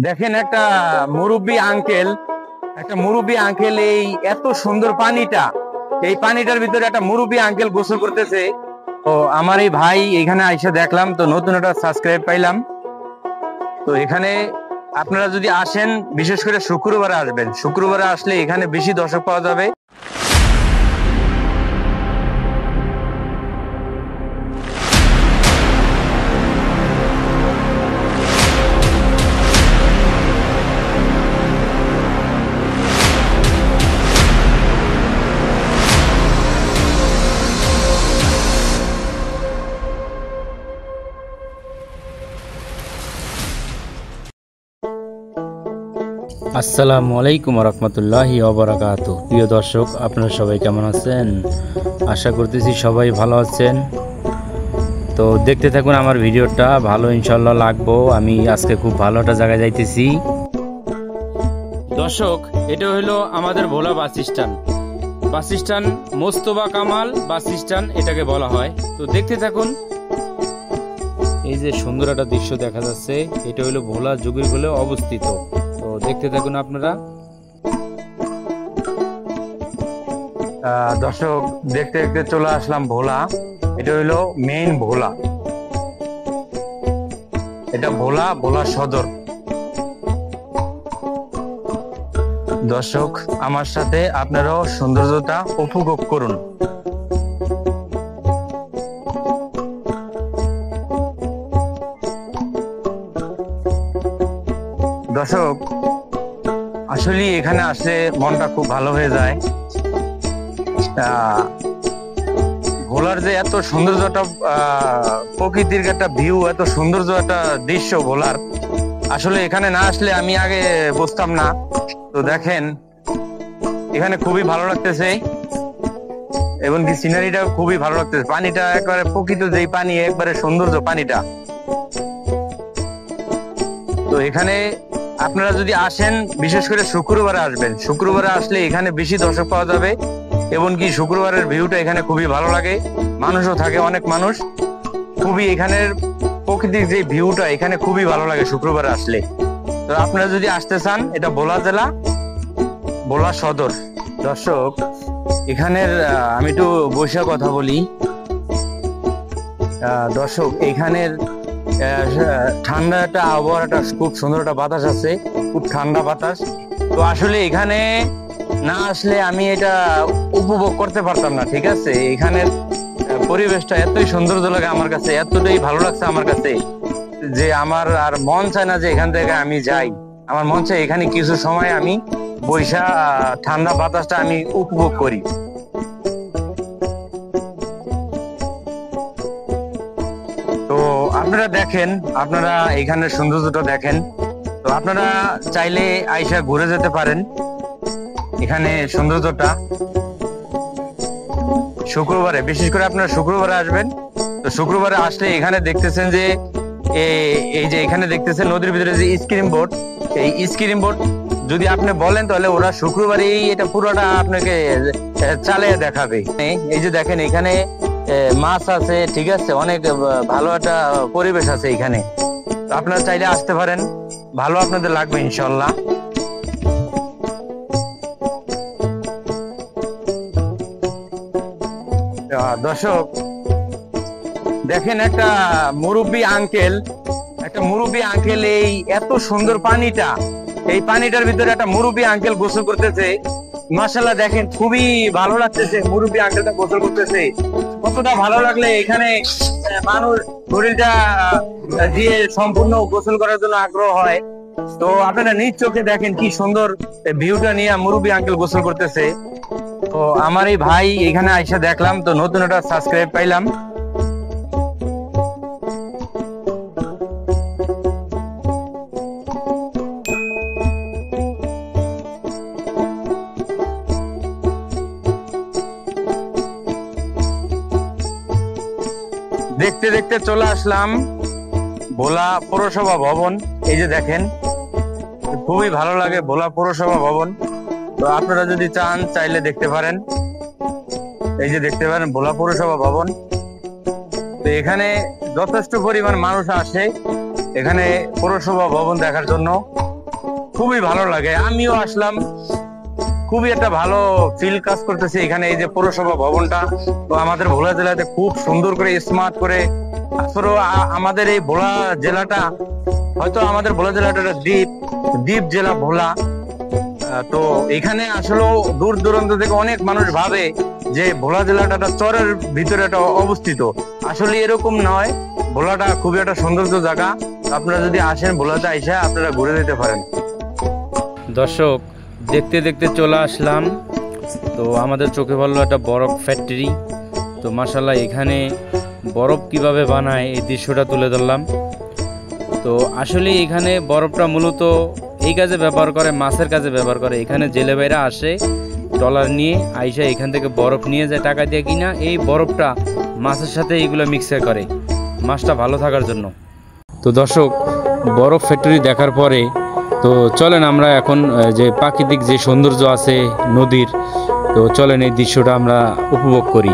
দেখেন একটা মুরব্বী আঙ্কেল এই এত সুন্দর পানিটা, এই পানিটার ভিতরে একটা মুরব্বী আঙ্কেল গোসল করতেছে। তো আমার এই ভাই এখানে আইসা দেখলাম, তো নতুন একটা সাবস্ক্রাইব পাইলাম। তো এখানে আপনারা যদি আসেন, বিশেষ করে শুক্রবারে আসবেন, শুক্রবারে আসলে এখানে বেশি দর্শক পাওয়া যাবে। আসসালামু আলাইকুম রহমতুল্লাহি ওবারাকাতুহু। প্রিয় দর্শক, আপনারা সবাই কেমন আছেন? আশা করতেছি সবাই ভালো আছেন। তো দেখতে থাকুন আমার ভিডিওটা, ভালো ইনশাল্লাহ লাগবো। আমি আজকে খুব ভালো একটা জায়গায় যাইতেছি। দর্শক, এটা হলো আমাদের Bhola bus stand Mostafa Kamal bus stand এটাকে বলা হয়। তো দেখতে থাকুন, এই যে সুন্দর একটা দৃশ্য দেখা যাচ্ছে, এটা হলো ভোলা যোগীরখোলে অবস্থিত। তো দেখতে থাকুন আপনারা। দর্শক, দেখতে দেখতে চলে আসলাম ভোলা। এটা হইলো মেইন ভোলা, এটা ভোলা সদর। দর্শক, আমার সাথে আপনারাও সৌন্দর্যটা উপভোগ করুন। দর্শক, আসলে এখানে আসলে মনটা খুব ভালো হয়ে যায়। ভোলার যে এত সৌন্দর্যটা, প্রকৃতির একটা ভিউ, এত সৌন্দর্য একটা দৃশ্য ভোলার, আসলে এখানে না আসলে আমি আগে বুঝতাম না। তো দেখেন, এখানে খুবই ভালো লাগতেছে, এবং কি সিনারিটা খুবই ভালো লাগতেছে। পানিটা একবারে প্রকৃত যেই পানি, একবারে সৌন্দর্য পানিটা। তো এখানে আপনারা যদি আসেন, বিশেষ করে শুক্রবারে আসবেন, শুক্রবারে আসলে এখানে বেশি দর্শক পাওয়া যাবে, এবং কি শুক্রবারের ভিউটা এখানে খুবই ভালো লাগে। মানুষও থাকে, অনেক মানুষ। খুবই এখানের প্রকৃতির যে ভিউটা এখানে খুবই ভালো লাগে শুক্রবারে আসলে। তো আপনারা যদি আসতে চান, এটা ভোলা জেলা, ভোলা সদর। দর্শক, এখানের আমি একটু বসে কথা বলি। দর্শক, এখানের ঠান্ডা একটা আবহাওয়াটা, খুব সুন্দর একটা বাতাস আছে, খুব ঠান্ডা বাতাস। তো আসলে এখানে না আসলে আমি এটা উপভোগ করতে পারতাম না, ঠিক আছে? এখানের পরিবেশটা এতই সৌন্দর্য লাগে আমার কাছে, এতটাই ভালো লাগছে আমার কাছে, যে আমার আর মন চায় না যে এখান থেকে আমি যাই। আমার মন চায় এখানে কিছু সময় আমি বৈশা ঠান্ডা বাতাসটা আমি উপভোগ করি। তো আপনারা দেখেন, আপনারা এখানের সৌন্দর্যটা দেখেন। তো আপনারা চাইলে আইসা ঘুরে যেতে পারেন এখানে সৌন্দর্যটা। শুক্রবারে, বিশেষ করে আপনারা শুক্রবারে আসবেন। তো শুক্রবারে আসলে এখানে দেখতেছেন যে এই যে এখানে দেখতেছেন নদীর ভিতরে যে স্ক্রিন বোর্ড, এই স্ক্রিন বোর্ড যদি আপনি বলেন, তাহলে ওরা শুক্রবারেই এটা পুরোটা আপনাকে চালিয়ে দেখাবে। এই যে দেখেন, এখানে মাছ আছে, ঠিক আছে, অনেক ভালো একটা পরিবেশ আছে এখানে। তো আপনারা চাইলে আসতে পারেন, ভালো আপনাদের লাগবে ইনশাল্লাহ। দর্শক, দেখেন একটা মুরব্বী আঙ্কেল এই এত সুন্দর পানিটা, এই পানিটার ভিতরে একটা মুরব্বী আঙ্কেল গোসল করতেছে। মাশাআল্লাহ, দেখেন খুবই ভালো লাগতেছে, মুরব্বী আঙ্কেলটা গোসল করতেছে। কতটা ভালো লাগলে এখানে মানুষ শরীরটা দিয়ে সম্পূর্ণ গোসল করার জন্য আগ্রহ হয়। তো আপনারা নিজ চোখে দেখেন কি সুন্দর ভিউটা নিয়ে মুরব্বী আঙ্কেল গোসল করতেছে। তো আমার এই ভাই এখানে আইসা দেখলাম, তো নতুন একটা সাবস্ক্রাইব পাইলাম। দেখতে দেখতে চলে আসলাম ভোলা পৌরসভা ভবন। এই যে দেখেন, খুবই ভালো লাগে ভোলা পৌরসভা ভবন। তো আপনারা যদি চান, চাইলে দেখতে পারেন। এই যে দেখতে পারেন ভোলা পৌরসভা ভবন। তো এখানে যথেষ্ট পরিমাণ মানুষ আসে এখানে পৌরসভা ভবন দেখার জন্য। খুবই ভালো লাগে। আমিও আসলাম, খুবই একটা ভালো ফিল কাজ করতেছে এখানে। এই যে পৌরসভা ভবনটা, তো আমাদের ভোলা জেলাতে খুব সুন্দর করে স্মার্ট করে। আসলে আমাদের এই ভোলা জেলাটা, হয়তো আমাদের ভোলা জেলাটা একটা দ্বীপ, দ্বীপ জেলা ভোলা। তো এখানে আসলে দূর দূরান্ত থেকে অনেক মানুষ ভাবে যে ভোলা জেলাটা একটা চরের ভিতরে একটা অবস্থিত। আসলে এরকম নয়, ভোলাটা খুবই একটা সৌন্দর্য জায়গা। আপনারা যদি আসেন ভোলাতে আইসা আপনারা ঘুরে যেতে পারেন। দর্শক, দেখতে দেখতে চলে আসলাম। তো আমাদের চোখে পড়লো একটা বরফ ফ্যাক্টরি। তো মাশাআল্লাহ, এখানে বরফ কিভাবে বানায় এই দৃশ্যটা তুলে ধরলাম। তো আসলে এখানে বরফটা মূলত এই কাজে ব্যবহার করে, মাছের কাজে ব্যবহার করে। এখানে জেলে ভাইরা আসে ট্রলার নিয়ে, আইসা এখান থেকে বরফ নিয়ে যায় টাকা দিয়ে কিনা। এই বরফটা মাছের সাথে এইগুলো মিক্সার করে মাছটা ভালো থাকার জন্য। তো দর্শক, বরফ ফ্যাক্টরি দেখার পরে তো চলেন আমরা এখন যে প্রাকৃতিক যে সৌন্দর্য আছে নদীর, তো চলেন এই দৃশ্যটা আমরা উপভোগ করি।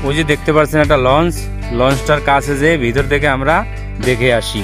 ওই যে দেখতে পাচ্ছেন একটা লঞ্চ, লঞ্চটার কাছে যে ভিতর থেকে আমরা দেখে আসি।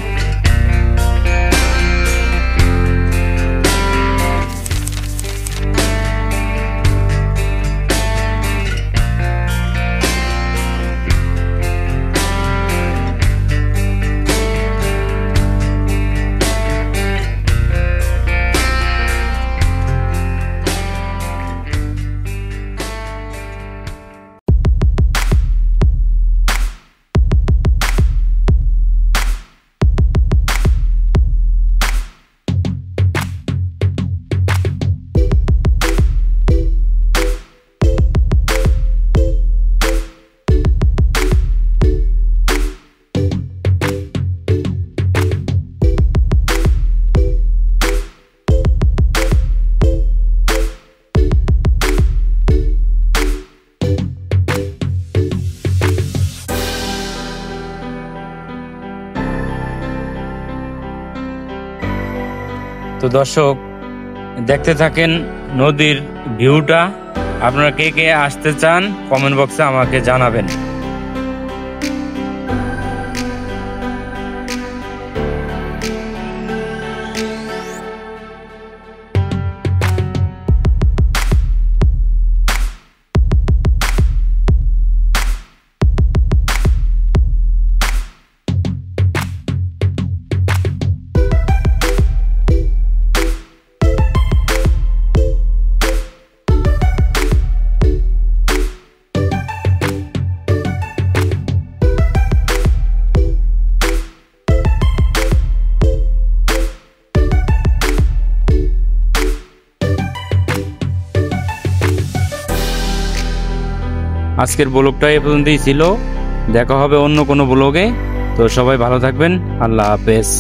তো দর্শক, দেখতে থাকেন নদীর ভিউটা। আপনারা কে কে আসতে চান কমেন্ট বক্সে আমাকে জানাবেন। আজকের ব্লগটা এ পর্যন্তই ছিল। দেখা হবে অন্য কোনো ব্লগে। তো সবাই ভালো থাকবেন। আল্লাহ হাফেজ।